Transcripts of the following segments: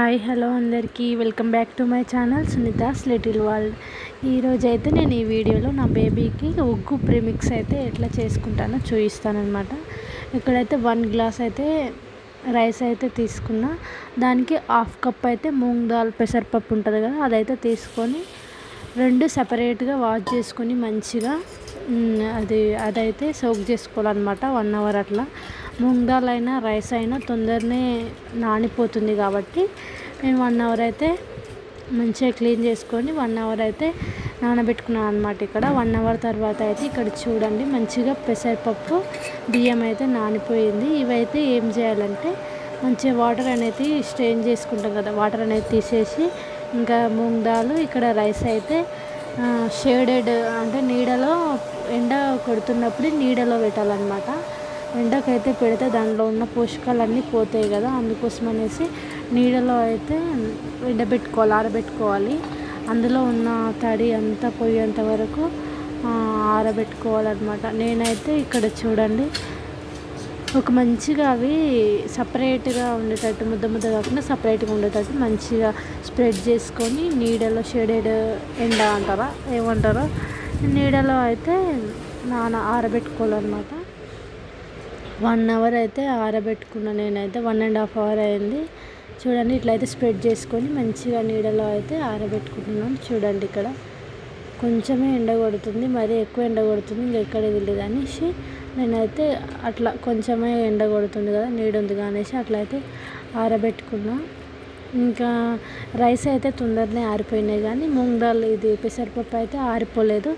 Hi hello అందరికీ welcome back to my channel Sunita's little world. ఈరోజైతే నేను ఈ వీడియోలో నా బేబీకి ఉగ్గు ప్రీమిక్స్ అయితే ఎట్లా చేసుకుంటానో చూపిస్తానమాట. ఇక్కడైతే 1 గ్లాస్ అయితే రైస్ అయితే తీసుకున్నా. దానికి 1/2 కప్ అయితే మూంగ్ దాల్ పెసరపప్పు ఉంటుంది కదా, అదైతే తీసుకొని 2 సపరేట్గా వాష్ చేసుకొని మంచిగా అదైతే సోక్ చేసుకోవాలన్నమాట 1 అవర్ అట్లా. మూంగ్ దాల్ అయినా రైస్ అయినా తొందరనే నానిపోతుంది కాబట్టి నేను 1 అవర్ అయితే మంచిగా క్లీన్ చేసుకొని 1 అవర్ అయితే నానబెట్టుకున్నాను అనమాట. ఇక్కడ 1 అవర్ తర్వాత అయితే ఇక్కడ చూడండి మంచిగా పెసరపప్పు బియ్యం అయితే నానిపోయింది. ఇవైతే ఏం చేయాలంటే మంచిగా వాటర్ అనేది స్ట్రెయిన్ చేసుకుంటాం కదా, వాటర్ అనేది తీసేసి ఇంకా మూంగ్ దాల్ ఇక్కడ రైస్ అయితే షేడెడ్ అంటే నీడలో ఎండ కొడుతున్నప్పుడు నీడలో పెట్టాలన్నమాట. ఎండకైతే పెడితే దాంట్లో ఉన్న పోషకాలన్నీ పోతాయి కదా, అందుకోసం అనేసి నీడలో అయితే ఎండబెట్టుకోవాలి, ఆరబెట్టుకోవాలి. అందులో ఉన్న తడి అంతా పోయేంత వరకు ఆరబెట్టుకోవాలన్నమాట. నేనైతే ఇక్కడ చూడండి ఒక మంచిగా అవి సపరేట్గా ఉండేటట్టు ముద్ద ముద్ద కాకుండా సపరేట్గా ఉండేటట్టు మంచిగా స్ప్రెడ్ చేసుకొని నీడలో షేడెడ్ ఎండ అంటారా ఏమంటారో నీడలో అయితే ఆరబెట్టుకోవాలన్నమాట. 1 అవర్ అయితే ఆరబెట్టుకున్నాను నేనైతే. 1.5 అవర్ అయింది చూడండి. ఇట్లయితే స్ప్రెడ్ చేసుకొని మంచిగా నీడలో అయితే ఆరబెట్టుకుంటున్నాను. చూడండి ఇక్కడ కొంచెమే ఎండ కొడుతుంది, మరీ ఎక్కువ ఎండ కొడుతుంది ఇంకెక్కడ తెలియదు అనేసి నేనైతే అట్లా కొంచెమే ఎండ కొడుతుంది కదా, నీడ ఉంది అనేసి అట్లయితే ఆరబెట్టుకున్నా. ఇంకా రైస్ అయితే తొందరనే ఆరిపోయినాయి కానీ మూంగ్ దాల్ ఇది పెసరపప్పు అయితే ఆరిపోలేదు.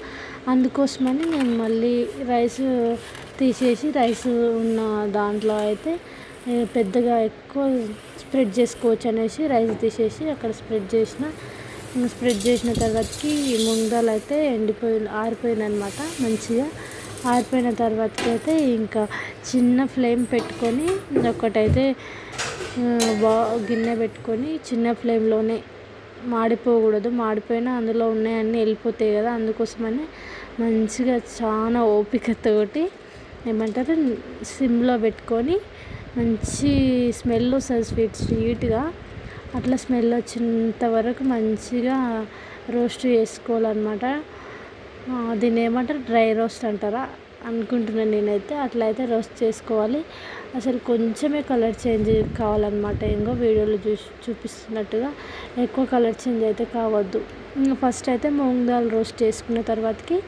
అందుకోసమని నేను మళ్ళీ రైస్ తీసేసి రైస్ ఉన్న దాంట్లో అయితే పెద్దగా ఎక్కువ స్ప్రెడ్ చేసుకోవచ్చు అనేసి రైస్ తీసేసి అక్కడ స్ప్రెడ్ చేసిన తర్వాతకి మూంగ్ దాల్ అయితే ఆరిపోయింది అనమాట. మంచిగా ఆరిపోయిన తర్వాతకి అయితే ఇంకా చిన్న ఫ్లేమ్ పెట్టుకొని ఒకటైతే గిన్నె పెట్టుకొని చిన్న ఫ్లేమ్లోనే, మాడిపోకూడదు, మాడిపోయినా అందులో ఉన్నాయన్నీ వెళ్ళిపోతాయి కదా, అందుకోసమని మంచిగా చాలా ఓపికతోటి ఏమంటారు సిమ్లో పెట్టుకొని మంచి స్మెల్ వస్తుంది స్వీట్గా. అట్లా స్మెల్ వచ్చేంత వరకు మంచిగా రోస్ట్ చేసుకోవాలన్నమాట. దీన్ని ఏమంటారు డ్రై రోస్ట్ అంటారా అనుకుంటున్నాను నేనైతే. అట్లా అయితే రోస్ట్ చేసుకోవాలి. అసలు కొంచెమే కలర్ చేంజ్ కావాలన్నమాట. ఇంకో వీడియోలో చూపిస్తున్నట్టుగా ఎక్కువ కలర్ చేంజ్ అయితే కావద్దు. ఇంకా ఫస్ట్ అయితే మూంగ్ దాల్ రోస్ట్ చేసుకున్న తర్వాతకి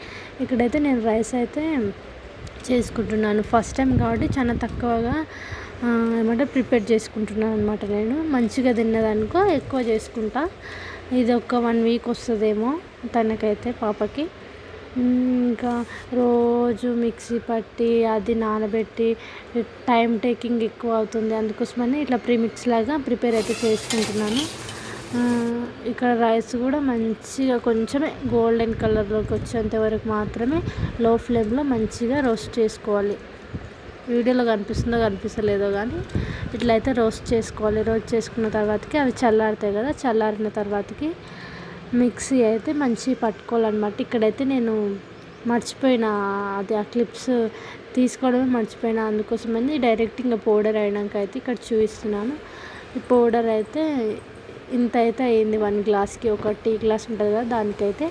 ఇక్కడైతే నేను రైస్ అయితే చేసుకుంటున్నాను. ఫస్ట్ టైం కాబట్టి చాలా తక్కువగా ఏమంటే ప్రిపేర్ చేసుకుంటున్నాను అనమాట. నేను మంచిగా తిన్నదనుకో ఎక్కువ చేసుకుంటా. ఇది ఒక 1 వీక్ వస్తుందేమో తనకైతే పాపకి. ఇంకా రోజు మిక్సీ పట్టి అది నానబెట్టి టైం టేకింగ్ ఎక్కువ అవుతుంది, అందుకోసమని ఇట్లా ప్రీమిక్స్ లాగా ప్రిపేర్ అయితే చేసుకుంటున్నాను. ఇక్కడ రైస్ కూడా మంచిగా కొంచెమే గోల్డెన్ కలర్లోకి వచ్చేంత వరకు మాత్రమే లో ఫ్లేమ్లో మంచిగా రోస్ట్ చేసుకోవాలి. వీడియోలో కనిపిస్తుందో కనిపిస్తలేదో కానీ ఇట్లయితే రోస్ట్ చేసుకోవాలి. రోస్ట్ చేసుకున్న తర్వాతకి అవి చల్లారుతాయి కదా, చల్లారిన తర్వాతకి మిక్సీ అయితే మంచిగా పట్టుకోవాలన్నమాట. ఇక్కడైతే నేను మర్చిపోయినా అది ఆ క్లిప్స్ తీసుకోవడమే మర్చిపోయినా, అందుకోసమని డైరెక్ట్ ఇంకా పౌడర్ అయినాక అయితే ఇక్కడ చూపిస్తున్నాను. ఈ పౌడర్ అయితే ఇంత అయితే అయింది 1 గ్లాస్కి. ఒక టీ గ్లాస్ ఉంటుంది కదా దానికైతే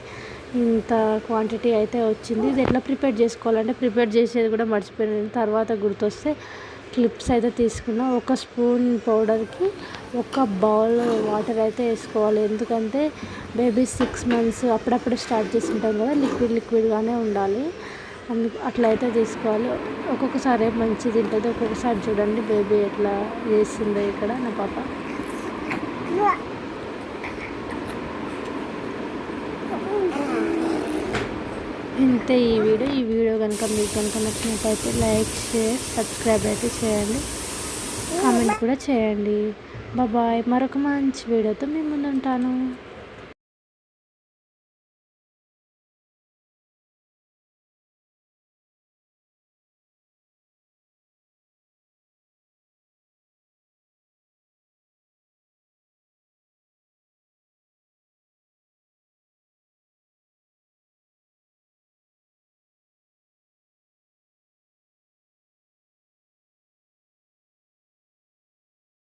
ఇంత క్వాంటిటీ అయితే వచ్చింది. ఇది ఎట్లా ప్రిపేర్ చేసుకోవాలంటే ప్రిపేర్ చేసేది కూడా మర్చిపోయిన తర్వాత గుర్తొస్తే క్లిప్స్ అయితే తీసుకున్నా. 1 స్పూన్ పౌడర్కి 1 బౌల్ వాటర్ అయితే వేసుకోవాలి. ఎందుకంటే బేబీ 6 months అప్పుడప్పుడు స్టార్ట్ చేసి ఉంటాం కదా, లిక్విడ్గానే ఉండాలి. అట్లయితే తీసుకోవాలి. ఒక్కొక్కసారి మంచిది తింటుంది, ఒక్కొక్కసారి చూడండి బేబీ ఎట్లా చేసిందో ఇక్కడ నా పాప. ఇంతే ఈ వీడియో కనుక మీకు కనుక నచ్చినట్టయితే లైక్, షేర్, సబ్స్క్రైబ్ అయితే చేయండి, కామెంట్ కూడా చేయండి. బాయ్. మరొక మంచి వీడియోతో మీ ముందు ఉంటాను.